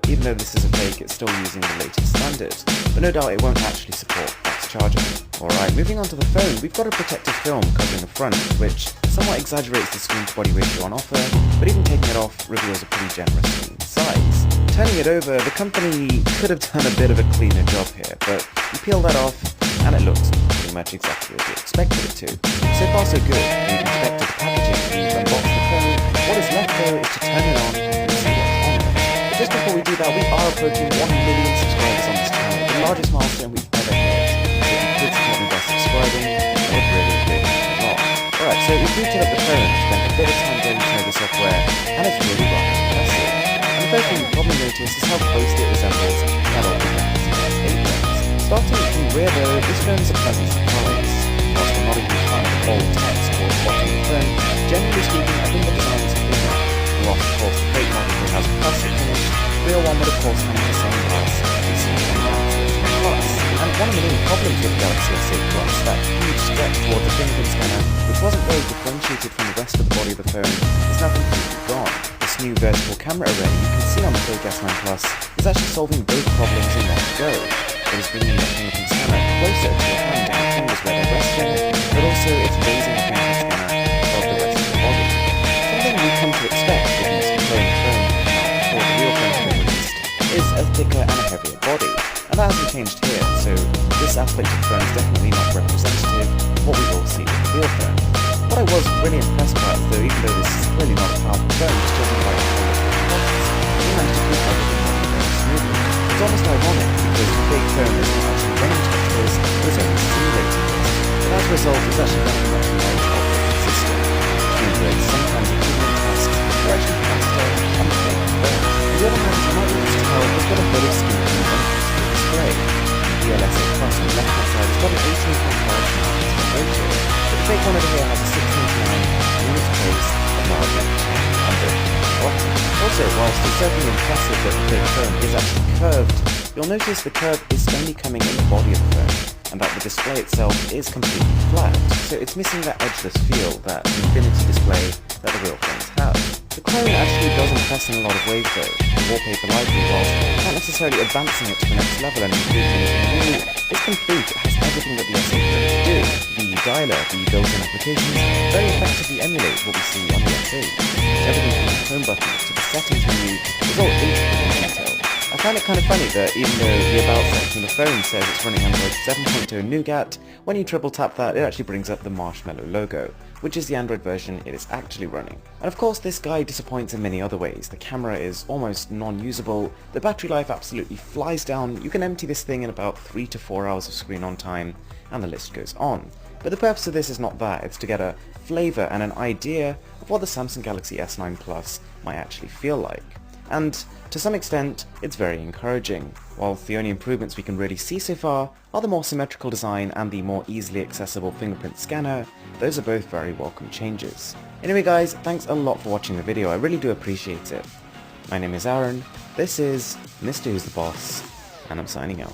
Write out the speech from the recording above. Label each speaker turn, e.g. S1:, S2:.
S1: Even though this is a fake, it's still using the latest standard, but no doubt it won't actually support fast charging. Alright, moving on to the phone, we've got a protective film covering the front, which somewhat exaggerates the screen-to-body ratio on offer, but even taking it off reveals a pretty generous screen size. Turning it over, the company could have done a bit of a cleaner job here, but you peel that off, and it looks pretty much exactly as you expected it to. So far so good. We've inspected the packaging, we've unboxed the phone. What is left though is to turn it on and see what's on it. But just before we do that, we are approaching 1 million subscribers on this channel, the largest milestone we've ever hit. So if you could support me by subscribing, that would really mean a lot. Alright, so we've booted up the phone, spent a bit of time getting to know the software, and it's really rather impressive. And the first thing you probably notice is how closely it resembles that old Galaxy S8 phones. Starting from the rear though, this phone is a pleasant surprise. Whilst we're not a huge fan of the bold text towards the bottom of the phone, generally speaking I think the design is cleaner. Whilst of course the fake model still has a plastic finish, the real one would of course have the same glass we see on the Galaxy S8 Plus. And one of the main problems with the Galaxy S8 Plus, that huge stretch towards the fingerprint scanner, which wasn't very differentiated from the rest of the body of the phone, is now completely gone. This new vertical camera array you can see on the fake S9 Plus is actually solving both problems in one go. It is bringing the fingerprint scanner closer to your hand and your fingers where they're resting, but also it's raising the fingerprint scanner above the rest of the body. Something we come to expect with these component phone before the real phone has been released is a thicker and a heavier body, and that hasn't changed here, so this aspect of the phone is definitely not representative of what we will see with the real phone. What I was really impressed by, though, even though this is clearly not a powerful phone, just judging by the whole costs, we managed to keep everything running very smoothly. It's almost ironic because the fake phone is not actually running touches, it is only simulating it. But as a result, it's actually running much more operating system, which means that sometimes equivalent tasks are actually faster on the fake phone. On the other hand, you might be able to tell we've got a bit of skin on the display. The LS8 Plus on the left-hand side has got an 18.5 ratio, but the fake one over here has a 6.9 unit pace of larger Also, whilst it's certainly impressive that the fake phone is actually curved, you'll notice the curve is only coming in the body of the phone, and that the display itself is completely flat, so it's missing that edgeless feel, that infinity display that the real phones have. The clone actually does impress in a lot of ways though. The wallpaper library, whilst not necessarily advancing it to the next level and including anything new, is complete. It has everything that the S8 phones do. The dialer, the built-in applications, very effectively emulate what we see on the S8. Everything from the home button to the settings menu is all intricate in detail. I find it kind of funny that even though the About section of the phone says it's running Android 7.0 Nougat, when you triple tap that it actually brings up the Marshmallow logo, which is the Android version it is actually running. And of course this guy disappoints in many other ways. The camera is almost non-usable, the battery life absolutely flies down, you can empty this thing in about 3 to 4 hours of screen on time, and the list goes on. But the purpose of this is not that, it's to get a flavour and an idea of what the Samsung Galaxy S9 Plus might actually feel like. And to some extent, it's very encouraging. Whilst the only improvements we can really see so far are the more symmetrical design and the more easily accessible fingerprint scanner, those are both very welcome changes. Anyway guys, thanks a lot for watching the video, I really do appreciate it. My name is Aaron, this is Mr. Who's the Boss, and I'm signing out.